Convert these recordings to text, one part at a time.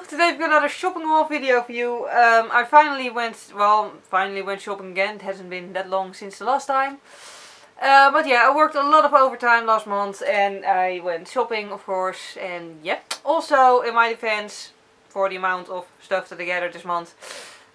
today we've got another shopping haul video for you. I finally went shopping again. It hasn't been that long since the last time. But yeah, I worked a lot of overtime last month and I went shopping, of course. And yeah, also in my defense, for the amount of stuff that I gathered this month,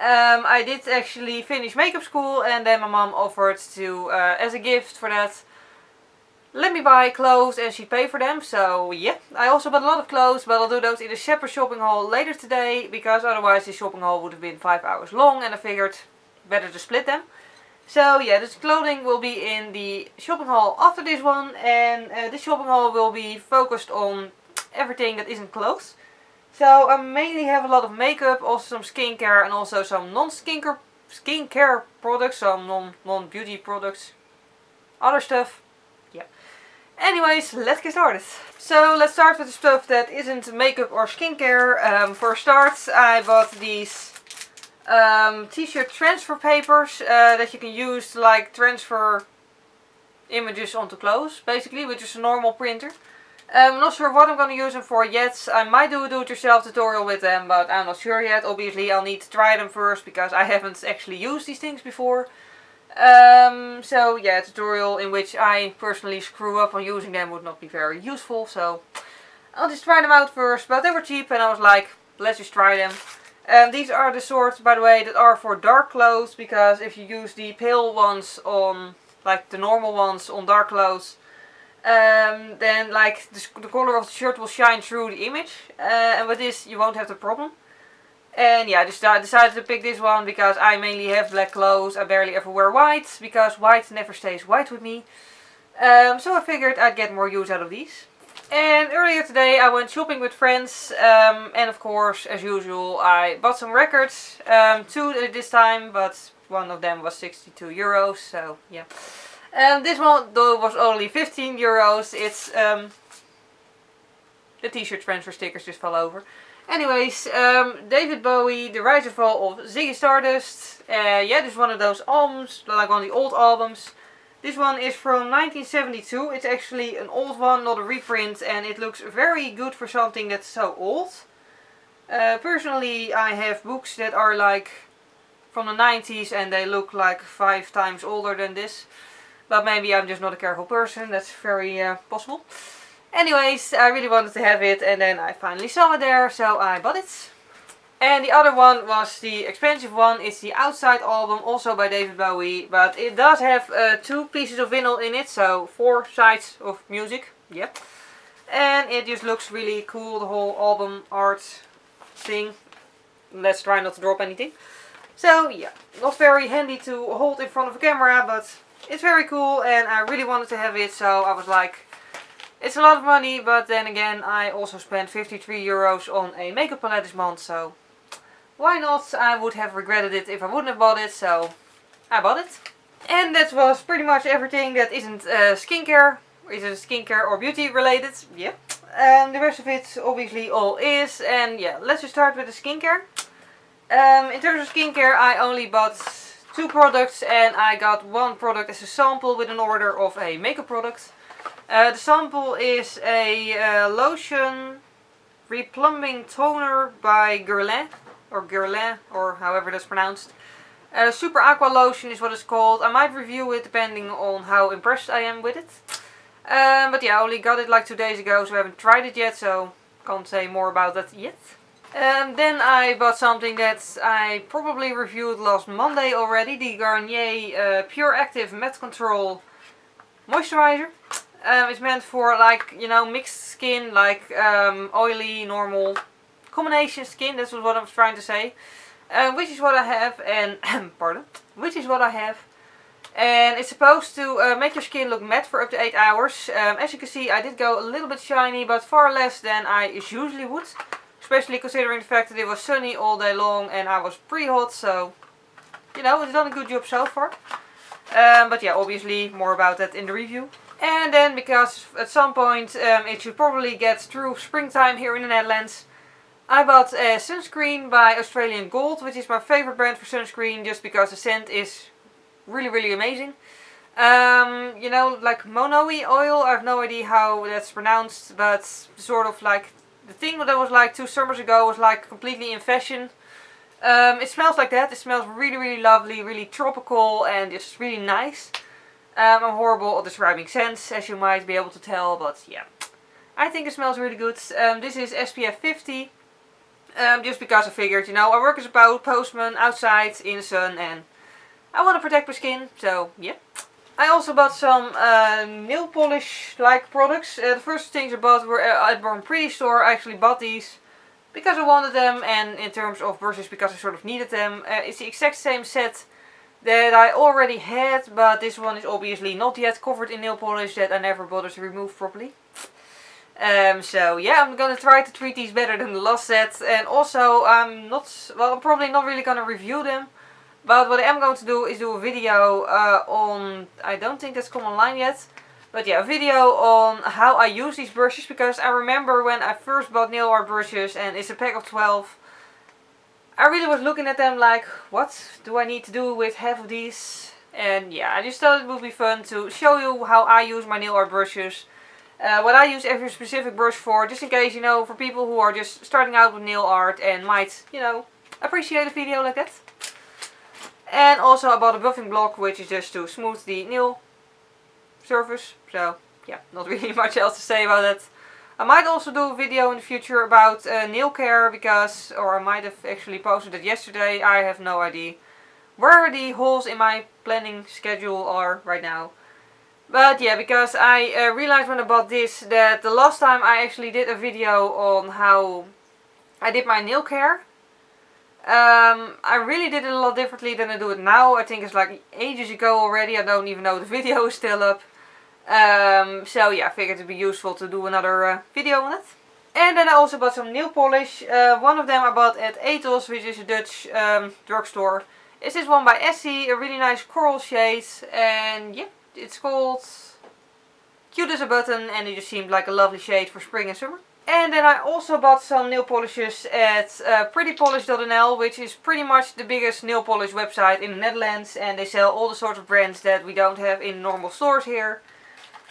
I did actually finish makeup school, and then my mom offered to, as a gift for that, let me buy clothes and she'd pay for them. So yeah, I also bought a lot of clothes, but I'll do those in a separate shopping haul later today, because otherwise this shopping haul would have been 5 hours long, and I figured better to split them. So yeah, this clothing will be in the shopping haul after this one, and this shopping haul will be focused on everything that isn't clothes. So I mainly have a lot of makeup, also some skincare, and also some non-skincare products, some non-beauty products, other stuff. Yeah. Anyways, let's get started. So let's start with the stuff that isn't makeup or skincare. For a start, I bought these t-shirt transfer papers that you can use to like transfer images onto clothes, basically, which is a normal printer. I'm not sure what I'm going to use them for yet. I might do a do-it-yourself tutorial with them, but I'm not sure yet. Obviously, I'll need to try them first, because I haven't actually used these things before. So yeah, a tutorial in which I personally screw up on using them would not be very useful, so I'll just try them out first. But they were cheap and I was like, let's just try them. These are the sorts, by the way, that are for dark clothes, because if you use the pale ones on, like the normal ones on dark clothes, then like the color of the shirt will shine through the image, and with this you won't have the problem. And yeah, I just decided to pick this one because I mainly have black clothes. I barely ever wear white, because white never stays white with me. So I figured I'd get more use out of these. And earlier today I went shopping with friends, and of course, as usual, I bought some records. Two this time, but one of them was 62 euros, so yeah. This one though was only 15 euros. It's the t-shirt transfer stickers just fell over. Anyways, David Bowie, The Rise and Fall of Ziggy Stardust. Yeah, this is one of those albums, like one of the old albums. This one is from 1972. It's actually an old one, not a reprint, and it looks very good for something that's so old. Personally, I have books that are like from the 90s and they look like 5 times older than this. But maybe I'm just not a careful person, that's very possible. Anyways, I really wanted to have it, and then I finally saw it there, so I bought it. And the other one was the expensive one. It's the Outside album, also by David Bowie, but it does have 2 pieces of vinyl in it, so 4 sides of music. Yep. And it just looks really cool, the whole album art thing. Let's try not to drop anything. So yeah, not very handy to hold in front of a camera, but it's very cool, and I really wanted to have it, so I was like, it's a lot of money, but then again, I also spent 53 euros on a makeup palette this month, so why not? I would have regretted it if I wouldn't have bought it, so I bought it. And that was pretty much everything that isn't skincare or beauty related. Yeah. The rest of it obviously all is, and yeah, let's just start with the skincare. In terms of skincare, I only bought 2 products, and I got 1 product as a sample with an order of a makeup product. The sample is a lotion replumbing toner by Guerlain, or however that's pronounced. Super Aqua Lotion is what it's called. I might review it depending on how impressed I am with it. But yeah, I only got it like 2 days ago, so I haven't tried it yet, so can't say more about that yet. Then I bought something that I probably reviewed last Monday already, the Garnier Pure Active Matte Control Moisturizer. It's meant for, like, you know, mixed skin, like oily, normal combination skin. That's what I was trying to say. Which is what I have, and pardon, which is what I have. And it's supposed to make your skin look matte for up to 8 hours. As you can see, I did go a little bit shiny, but far less than I usually would. Especially considering the fact that it was sunny all day long and I was pretty hot, so you know, it's done a good job so far. But yeah, obviously more about that in the review. And then, because at some point it should probably get through springtime here in the Netherlands, I bought a sunscreen by Australian Gold, which is my favorite brand for sunscreen, just because the scent is really, really amazing. You know, like Monoe oil, I have no idea how that's pronounced, but sort of like the thing that was like 2 summers ago was like completely in fashion. It smells like that. It smells really, really lovely, really tropical, and just really nice. I'm horrible at describing scents, as you might be able to tell, but yeah. I think it smells really good. This is SPF 50. Just because I figured, you know, I work as a postman outside in the sun and I want to protect my skin, so yeah. I also bought some nail polish like products. The first things I bought were at Born Pretty store. I actually bought these because I wanted them, and in terms of brushes because I sort of needed them. It's the exact same set that I already had, but this one is obviously not yet covered in nail polish that I never bothered to remove properly. So yeah, I'm gonna try to treat these better than the last set, and also I'm probably not really gonna review them, but what I am going to do is do a video on, I don't think that's come online yet, but yeah, a video on how I use these brushes, because I remember when I first bought nail art brushes, and it's a pack of 12, I really was looking at them like, what do I need to do with half of these? And yeah, I just thought it would be fun to show you how I use my nail art brushes. What I use every specific brush for, just in case, you know, for people who are just starting out with nail art and might, you know, appreciate a video like that. And also I bought a buffing block, which is just to smooth the nail surface. So yeah, not really much else to say about that. I might also do a video in the future about nail care, because, or I might have actually posted it yesterday, I have no idea where the holes in my planning schedule are right now. But yeah, because I realized when I bought this that the last time I actually did a video on how I did my nail care, I really did it a lot differently than I do it now. I think it's like ages ago already. I don't even know if the video is still up. So yeah, I figured it'd be useful to do another video on it. And then I also bought some nail polish. One of them I bought at Ethos, which is a Dutch drugstore. It's this one by Essie, a really nice coral shade, and yeah. It's called Cute as a Button, and it just seemed like a lovely shade for spring and summer. And then I also bought some nail polishes at prettypolish.nl, which is pretty much the biggest nail polish website in the Netherlands, and they sell all the sorts of brands that we don't have in normal stores here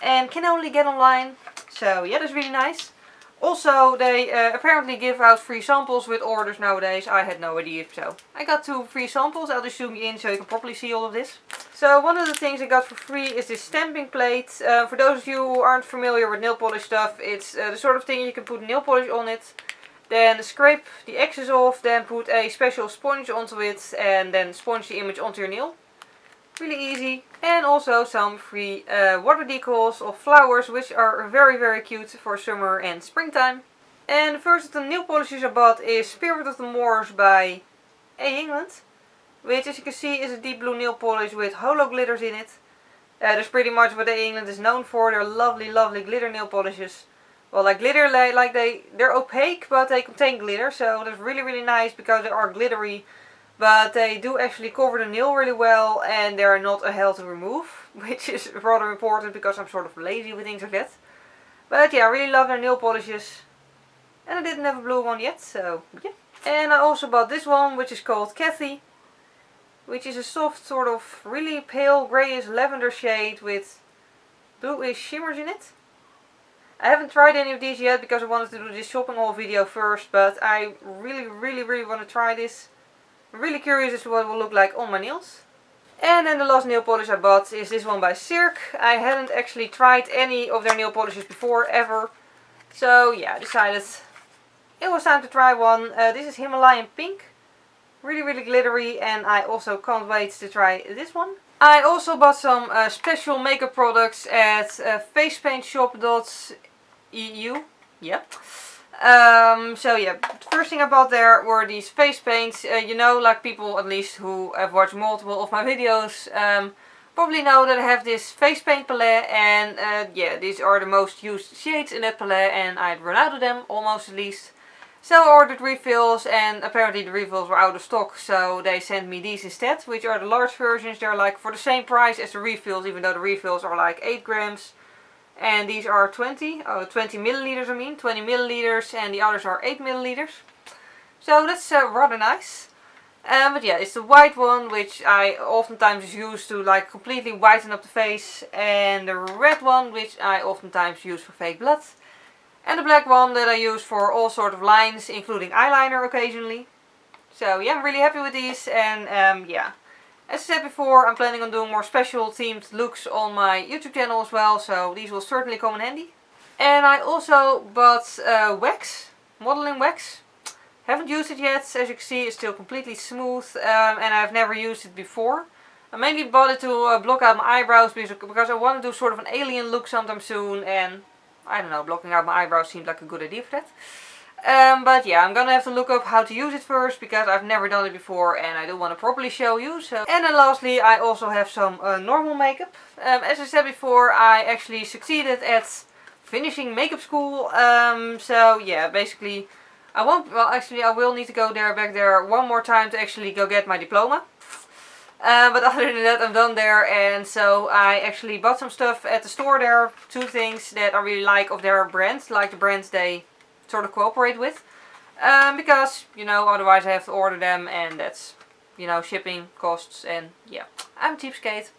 and can only get online. So yeah, that's really nice. Also, they apparently give out free samples with orders nowadays. I had no idea, so I got 2 free samples. I'll just zoom you in so you can properly see all of this. So one of the things I got for free is this stamping plate. For those of you who aren't familiar with nail polish stuff, it's the sort of thing you can put nail polish on it, then scrape the excess off, then put a special sponge onto it, and then sponge the image onto your nail. Really easy. And also some free water decals of flowers, which are very, very cute for summer and springtime. And the first of the nail polishes I bought is Spirit of the Moors by A. England, which, as you can see, is a deep blue nail polish with holo glitters in it. That's pretty much what A. England is known for. They're lovely, lovely glitter nail polishes. Well, like glitter, like they're opaque, but they contain glitter, so that's really, really nice because they are glittery. But they do actually cover the nail really well, and they're not a hell to remove, which is rather important because I'm sort of lazy with things like that. But yeah, I really love their nail polishes. And I didn't have a blue one yet, so yeah. And I also bought this one, which is called Kathy, which is a soft sort of really pale greyish lavender shade with bluish shimmers in it. I haven't tried any of these yet because I wanted to do this shopping haul video first, but I really, really, really want to try this. I'm really curious as to what it will look like on my nails. And then the last nail polish I bought is this one by Cirque. I hadn't actually tried any of their nail polishes before, ever. So yeah, I decided it was time to try one. This is Himalayan Pink. Really, really glittery, and I also can't wait to try this one. I also bought some special makeup products at facepaintshop.eu. Yep. So yeah, the first thing I bought there were these face paints. You know, like people at least who have watched multiple of my videos probably know that I have this face paint palette, and yeah, these are the most used shades in that palette, and I'd run out of them, almost at least. So I ordered refills, and apparently the refills were out of stock, so they sent me these instead, which are the large versions. They're like for the same price as the refills, even though the refills are like 8 grams. And these are 20 milliliters I mean, 20 milliliters, and the others are 8 milliliters. So that's rather nice. But yeah, it's the white one, which I oftentimes use to like completely whiten up the face. And the red one, which I oftentimes use for fake blood. And the black one that I use for all sort of lines, including eyeliner occasionally. So yeah, I'm really happy with these, and yeah. As I said before, I'm planning on doing more special themed looks on my YouTube channel as well, so these will certainly come in handy. And I also bought wax, modeling wax. Haven't used it yet, as you can see it's still completely smooth, and I've never used it before. I mainly bought it to block out my eyebrows because I want to do sort of an alien look sometime soon, and I don't know, blocking out my eyebrows seemed like a good idea for that. But yeah, I'm gonna have to look up how to use it first because I've never done it before and I do want to properly show you. So. And then lastly, I also have some normal makeup. As I said before, I actually succeeded at finishing makeup school. So yeah, basically, I will need to go back there one more time to actually go get my diploma. But other than that, I'm done there, and so I actually bought some stuff at the store there. 2 things that I really like of their brands, like the brands they sort of cooperate with. Because, you know, otherwise I have to order them, and that's, you know, shipping costs, and yeah, I'm a cheapskate.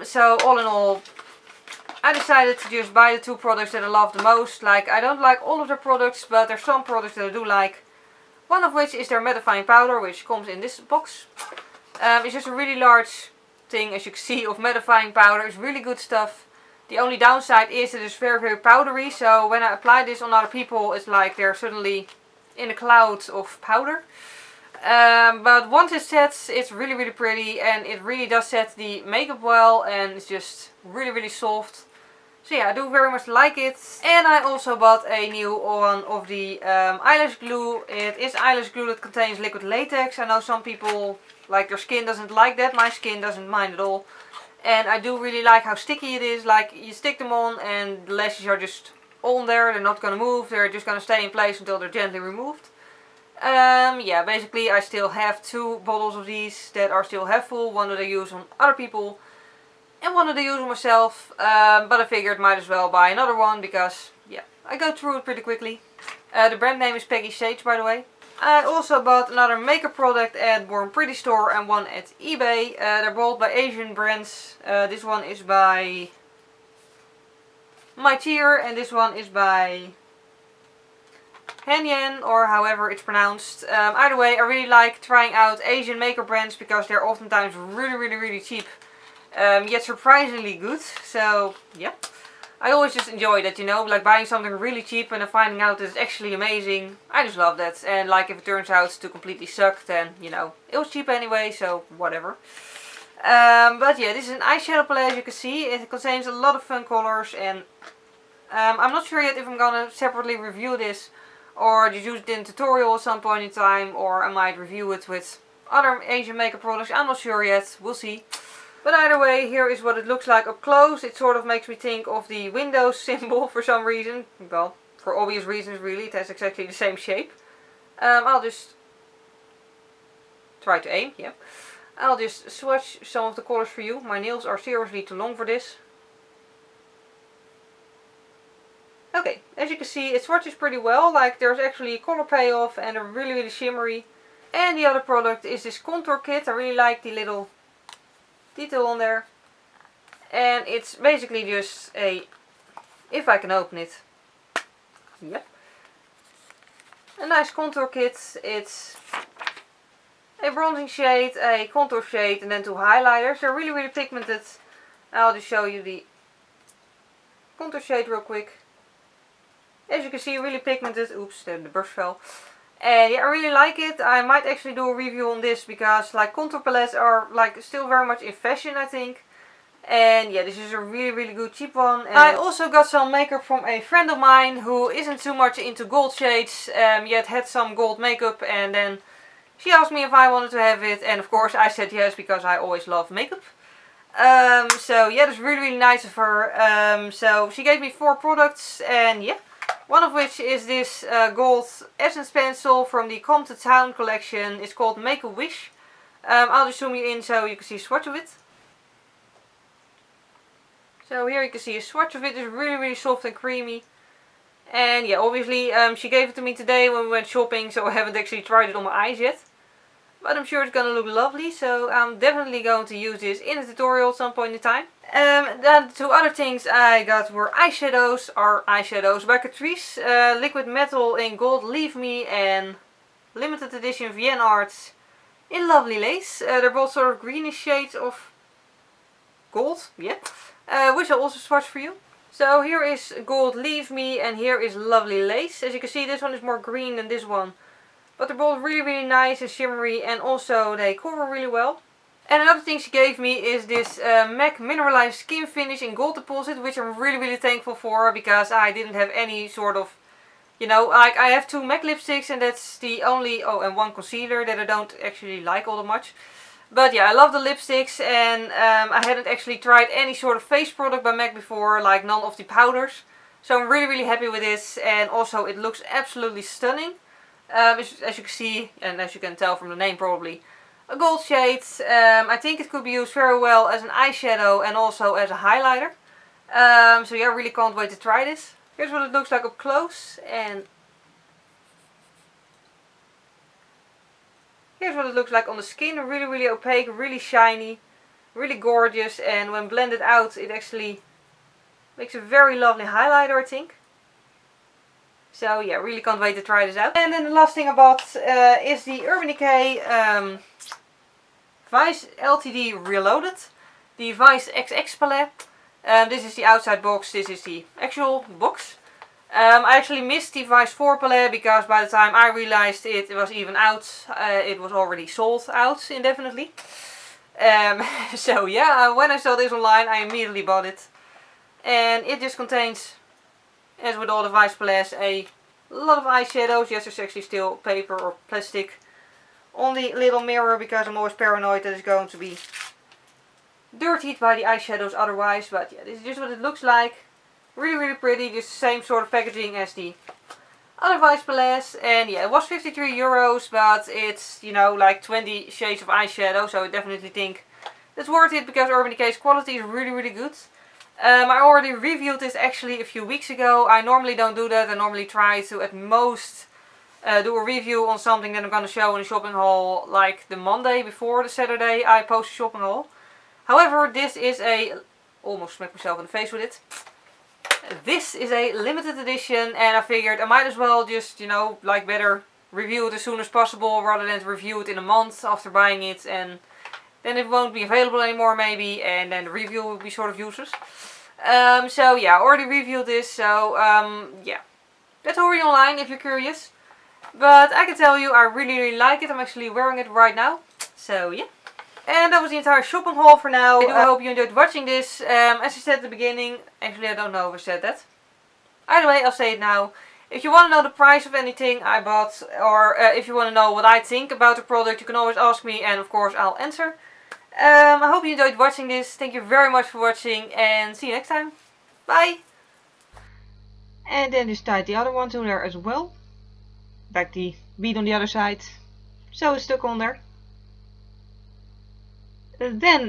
So all in all, I decided to just buy the 2 products that I love the most. Like, I don't like all of their products, but there's some products that I do like. One of which is their Mattifying Powder, which comes in this box. It's just a really large thing, as you can see, of mattifying powder. It's really good stuff. The only downside is that it's very, very powdery. So when I apply this on other people, it's like they're suddenly in a cloud of powder. But once it sets, it's really, really pretty. And it really does set the makeup well. And it's just really, really soft. So yeah, I do very much like it. And I also bought a new one of the eyelash glue. It is eyelash glue that contains liquid latex. I know some people, like, their skin doesn't like that. My skin doesn't mind at all. And I do really like how sticky it is. Like, you stick them on and the lashes are just on there. They're not going to move. They're just going to stay in place until they're gently removed. Yeah, basically I still have 2 bottles of these that are still half full. One that I use on other people and one that I use on myself. But I figured might as well buy another one because, yeah, I go through it pretty quickly. The brand name is Peggy Sage, by the way. I also bought another makeup product at Born Pretty Store and one at eBay. They're both by Asian brands. This one is by My Tier and this one is by Hanyan, or however it's pronounced. Either way, I really like trying out Asian makeup brands because they're oftentimes really, really, really cheap. Yet surprisingly good. So, yeah. I always just enjoy that, you know, like buying something really cheap and then finding out that it's actually amazing. I just love that. And like if it turns out to completely suck, then, you know, it was cheap anyway, so whatever. But yeah, this is an eyeshadow palette, as you can see. It contains a lot of fun colors, and I'm not sure yet if I'm gonna separately review this or just use it in a tutorial at some point in time, or I might review it with other Asian makeup products. I'm not sure yet, we'll see. But either way, here is what it looks like up close. It sort of makes me think of the Windows symbol for some reason. Well, for obvious reasons really. It has exactly the same shape. I'll just try to aim, yeah. I'll just swatch some of the colors for you. My nails are seriously too long for this. Okay, as you can see, it swatches pretty well. Like, there's actually a color payoff and they're really, really shimmery. And the other product is this contour kit. I really like the little detail on there, and it's basically just a, if I can open it, yep, a nice contour kit. It's a bronzing shade, a contour shade, and then 2 highlighters. They're really, really pigmented. I'll just show you the contour shade real quick. As you can see, really pigmented. Oops, the brush fell. And yeah, I really like it. I might actually do a review on this because, like, contour palettes are, like, still very much in fashion, I think. And yeah, this is a really, really good cheap one. And I also got some makeup from a friend of mine who isn't too much into gold shades, yet had some gold makeup, and then she asked me if I wanted to have it, and of course I said yes because I always love makeup. So yeah, that's really, really nice of her. So she gave me 4 products, and yeah. One of which is this gold essence pencil from the Come to Town collection. It's called Make a Wish. I'll just zoom you in so you can see a swatch of it. So here you can see a swatch of it. It's really, really soft and creamy. And yeah, obviously she gave it to me today when we went shopping, so I haven't actually tried it on my eyes yet. but I'm sure it's gonna look lovely, so I'm definitely going to use this in a tutorial at some point in time. Then the two other things I got were eyeshadows, by Catrice, Liquid Metal in Gold Leave Me and Limited Edition Vienna Art in Lovely Lace. They're both sort of greenish shades of gold, yeah, which I'll also swatch for you. So here is Gold Leave Me and here is Lovely Lace. As you can see, this one is more green than this one. But they're both really nice and shimmery, and also they cover really well. And another thing she gave me is this MAC Mineralized Skin Finish in Gold Deposit, which I'm really thankful for, because I didn't have any sort of, you know, like I have two MAC lipsticks and that's the only, oh, and one concealer that I don't actually like all that much. But yeah, I love the lipsticks, and I hadn't actually tried any sort of face product by MAC before, like none of the powders. So I'm really happy with this, and also it looks absolutely stunning. As you can see, and as you can tell from the name probably, a gold shade. I think it could be used very well as an eyeshadow and also as a highlighter. So yeah, I really can't wait to try this. Here's what it looks like up close, and here's what it looks like on the skin. Really opaque, really shiny, really gorgeous, and when blended out it actually makes a very lovely highlighter, I think. So yeah, really can't wait to try this out. And then the last thing I bought is the Urban Decay Vice LTD Reloaded. The Vice XX palette. This is the outside box, this is the actual box. I actually missed the Vice 4 palette because by the time I realized it was even out, it was already sold out indefinitely. So yeah, when I saw this online I immediately bought it. And it just contains, as with all the Vice palettes, a lot of eyeshadows. Yes, there's actually still paper or plastic on the little mirror because I'm always paranoid that it's going to be dirtied by the eyeshadows otherwise. But yeah, this is just what it looks like. Really pretty, just the same sort of packaging as the other Vice palettes. And yeah, it was 53 euros, but it's, you know, like 20 shades of eyeshadow, so I definitely think it's worth it because Urban Decay's quality is really good. I already reviewed this actually a few weeks ago. I normally don't do that. I normally try to at most do a review on something that I'm going to show in a shopping haul like the Monday before the Saturday I post a shopping haul. However, this is a, almost smacked myself in the face with it. This is a limited edition, and I figured I might as well just, you know, like better review it as soon as possible rather than to review it in a month after buying it, and then it won't be available anymore maybe, and then the review will be sort of useless. So yeah, I already reviewed this, so yeah, that's already online if you're curious. But I can tell you I really like it. I'm actually wearing it right now, so yeah. And that was the entire shopping haul for now. I hope you enjoyed watching this. As I said at the beginning, actually I don't know if I said that. Either way, I'll say it now. If you want to know the price of anything I bought, or if you want to know what I think about the product, you can always ask me, and of course I'll answer. I hope you enjoyed watching this. Thank you very much for watching, and see you next time. Bye! And then just tied the other one to there as well. Back the bead on the other side. So it's stuck on there. Then